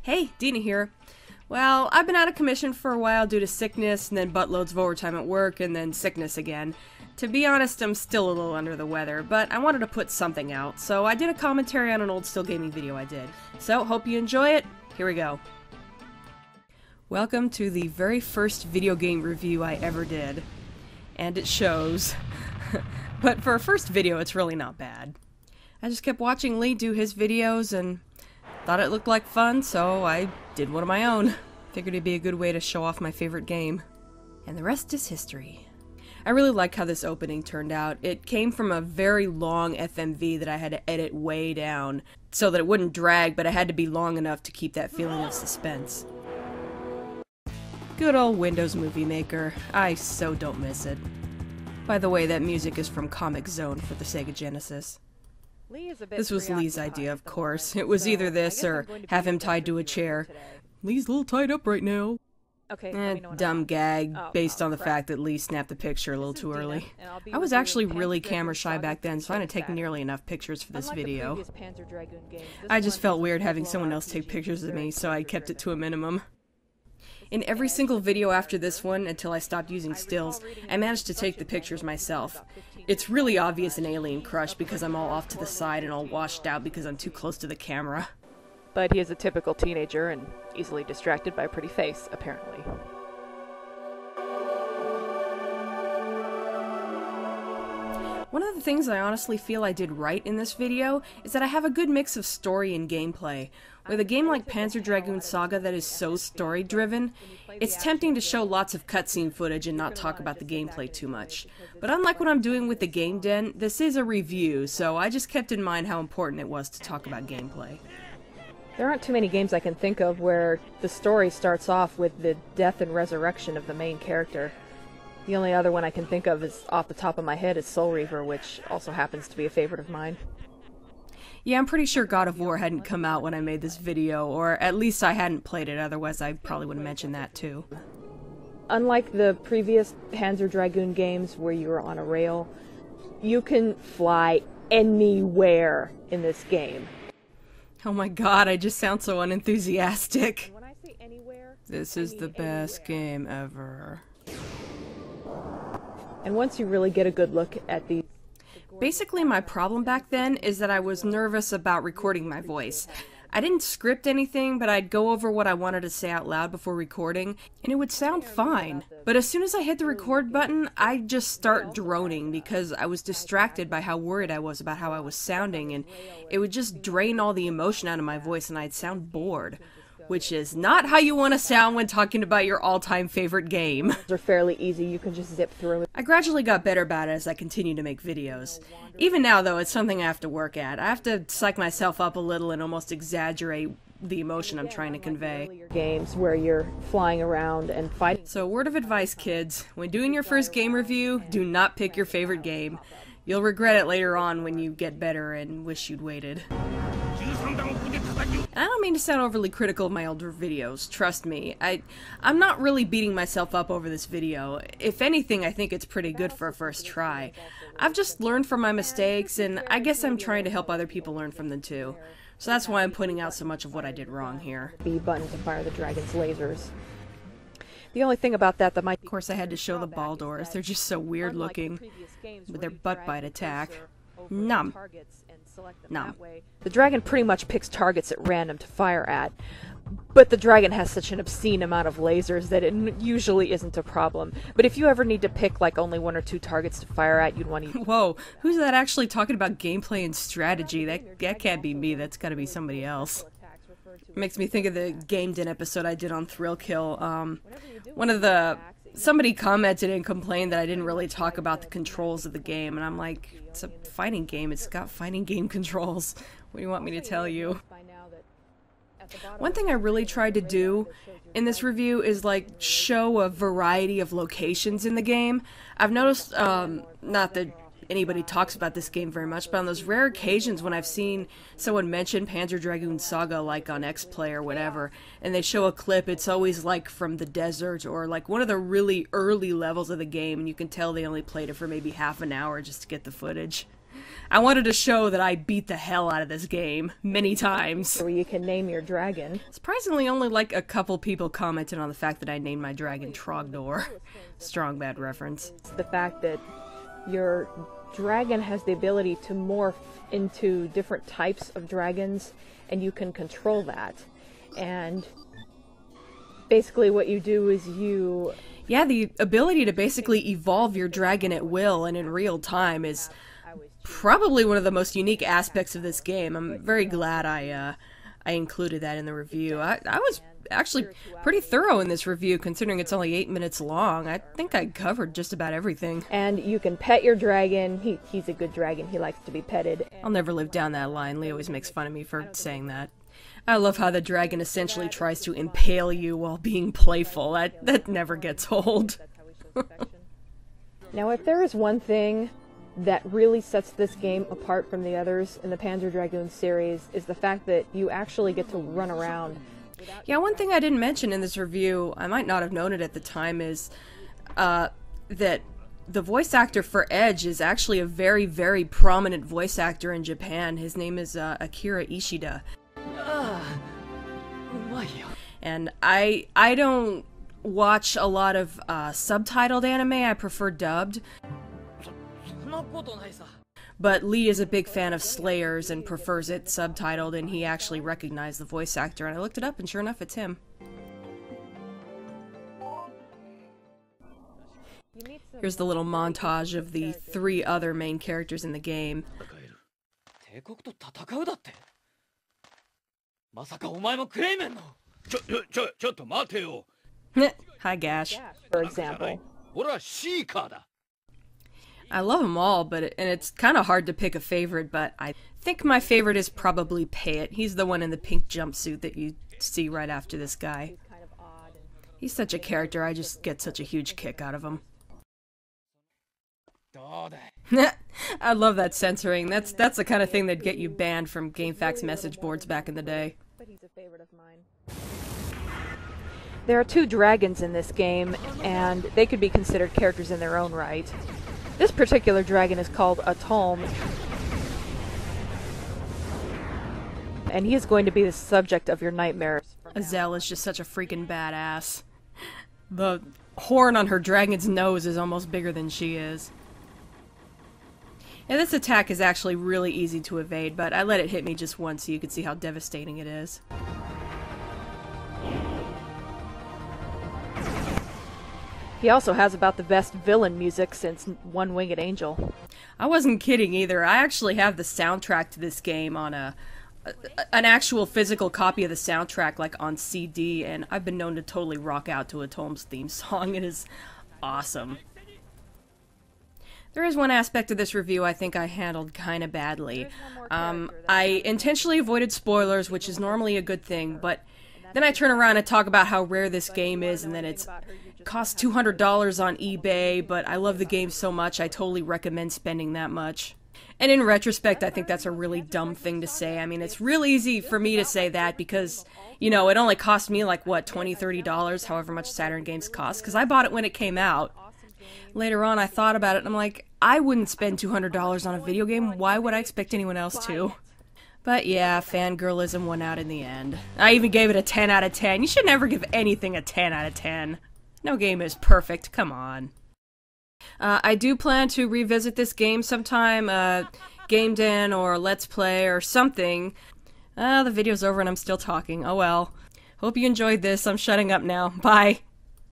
Hey, Dena here. Well, I've been out of commission for a while due to sickness, and then buttloads of overtime at work, and then sickness again. To be honest, I'm still a little under the weather, but I wanted to put something out, so I did a commentary on an old still gaming video I did. So, hope you enjoy it. Here we go. Welcome to the very first video game review I ever did. And it shows. But for a first video, it's really not bad. I just kept watching Lee do his videos and thought it looked like fun, so I did one of my own. Figured it'd be a good way to show off my favorite game. And the rest is history. I really like how this opening turned out. It came from a very long FMV that I had to edit way down so that it wouldn't drag, but it had to be long enough to keep that feeling of suspense. Good old Windows Movie Maker. I so don't miss it. By the way, that music is from Comic Zone for the Sega Genesis. This was Lee's idea, of course. It was either this or have him tied to a chair. Lee's a little tied up right now. Okay, dumb gag, based on the fact that Lee snapped the picture a little too early. I was actually really camera shy back then, so I didn't take nearly enough pictures for this video. I just felt weird having someone else take pictures of me, so I kept it to a minimum. In every single video after this one, until I stopped using stills, I managed to take the pictures myself. It's really obvious in Alien Crush because I'm all off to the side and all washed out because I'm too close to the camera. But he is a typical teenager and easily distracted by a pretty face, apparently. One of the things I honestly feel I did right in this video is that I have a good mix of story and gameplay. With a game like Panzer Dragoon Saga that is so story-driven, it's tempting to show lots of cutscene footage and not talk about the gameplay too much. But unlike what I'm doing with the Game Den, this is a review, so I just kept in mind how important it was to talk about gameplay. There aren't too many games I can think of where the story starts off with the death and resurrection of the main character. The only other one I can think of is off the top of my head is Soul Reaver, which also happens to be a favorite of mine. Yeah, I'm pretty sure God of War hadn't come out when I made this video, or at least I hadn't played it, otherwise I probably would have mentioned that too. Unlike the previous Panzer Dragoon games where you were on a rail, you can fly anywhere in this game. Oh my god, I just sound so unenthusiastic. When I say anywhere, This is the best game ever. And once you really get a good look at the... Basically, my problem back then is that I was nervous about recording my voice. I didn't script anything, but I'd go over what I wanted to say out loud before recording, and it would sound fine. But as soon as I hit the record button, I'd just start droning because I was distracted by how worried I was about how I was sounding, and it would just drain all the emotion out of my voice and I'd sound bored. Which is not how you want to sound when talking about your all-time favorite game. They're fairly easy, you can just zip through it. I gradually got better about it as I continued to make videos. Even now, though, it's something I have to work at. I have to psych myself up a little and almost exaggerate the emotion I'm trying to convey. Games where you're flying around and fighting. So, word of advice, kids. When doing your first game review, do not pick your favorite game. You'll regret it later on when you get better and wish you'd waited. I don't mean to sound overly critical of my older videos, trust me. I'm not really beating myself up over this video. If anything, I think it's pretty good for a first try. I've just learned from my mistakes, and I guess I'm trying to help other people learn from them too. So that's why I'm pointing out so much of what I did wrong here. B button to fire the dragon's lasers. The only thing about that might... Of course I had to show the ball doors, they're just so weird looking, with their butt bite attack. Numb. Numb. The dragon pretty much picks targets at random to fire at, but the dragon has such an obscene amount of lasers that it usually isn't a problem. But if you ever need to pick like only 1 or 2 targets to fire at, you'd want to... Whoa, who's that actually talking about gameplay and strategy? That can't be me, that's gotta be somebody else. It makes me think of the Game Den episode I did on Thrill Kill. Somebody commented and complained that I didn't really talk about the controls of the game, and I'm like, it's a fighting game, it's got fighting game controls. What do you want me to tell you? One thing I really tried to do in this review is like show a variety of locations in the game. I've noticed, not that anybody talks about this game very much, but on those rare occasions when I've seen someone mention Panzer Dragoon Saga, like on X-Play or whatever, and they show a clip, it's always like from the desert or like one of the really early levels of the game, and you can tell they only played it for maybe half an hour just to get the footage. I wanted to show that I beat the hell out of this game many times. Where you can name your dragon. Surprisingly, only like a couple people commented on the fact that I named my dragon Trogdor. Strong bad reference. It's the fact that your dragon has the ability to morph into different types of dragons, and you can control that. And basically what you do is you... Yeah, the ability to basically evolve your dragon at will and in real time is probably one of the most unique aspects of this game. I'm very glad I included that in the review. I was actually pretty thorough in this review, considering it's only 8 minutes long. I think I covered just about everything. And you can pet your dragon. He's a good dragon. He likes to be petted. I'll never live down that line. Lee always makes fun of me for saying that. I love how the dragon essentially tries to impale you while being playful. That never gets old. Now, if there is one thing that really sets this game apart from the others in the Panzer Dragoon series, is the fact that you actually get to run around. Yeah, one thing I didn't mention in this review, I might not have known it at the time, is that the voice actor for Edge is actually a very, very prominent voice actor in Japan. His name is Akira Ishida. And I don't watch a lot of subtitled anime. I prefer dubbed. But Lee is a big fan of Slayers and prefers it subtitled, and he actually recognized the voice actor, and I looked it up, and sure enough, it's him. Here's the little montage of the 3 other main characters in the game. Hi, Gash. For example. I love them all, and it's kind of hard to pick a favorite, but I think my favorite is probably Payet. He's the one in the pink jumpsuit that you see right after this guy. He's such a character, I just get such a huge kick out of him. I love that censoring. That's the kind of thing that'd get you banned from GameFAQs message boards back in the day. But he's a favorite of mine. There are 2 dragons in this game, and they could be considered characters in their own right. This particular dragon is called Atome, and he is going to be the subject of your nightmares. Azelle is just such a freaking badass. The horn on her dragon's nose is almost bigger than she is. And this attack is actually really easy to evade, but I let it hit me just once so you can see how devastating it is. He also has about the best villain music since One Winged Angel. I wasn't kidding either. I actually have the soundtrack to this game on an actual physical copy of the soundtrack, like on CD, and I've been known to totally rock out to Atome's theme song. It is awesome. There is one aspect of this review I think I handled kind of badly. I intentionally avoided spoilers, which is normally a good thing, but then I turn around and talk about how rare this game is, and then it's cost $200 on eBay, but I love the game so much I totally recommend spending that much. And in retrospect, I think that's a really dumb thing to say. I mean, it's real easy for me to say that because, you know, it only cost me like, what, $20, $30, however much Saturn games cost, because I bought it when it came out. Later on, I thought about it, and I'm like, I wouldn't spend $200 on a video game. Why would I expect anyone else to? But yeah, fangirlism won out in the end. I even gave it a 10 out of 10. You should never give anything a 10 out of 10. No game is perfect, come on. I do plan to revisit this game sometime, Game Den or Let's Play or something. The video's over and I'm still talking, oh well. Hope you enjoyed this, I'm shutting up now, bye.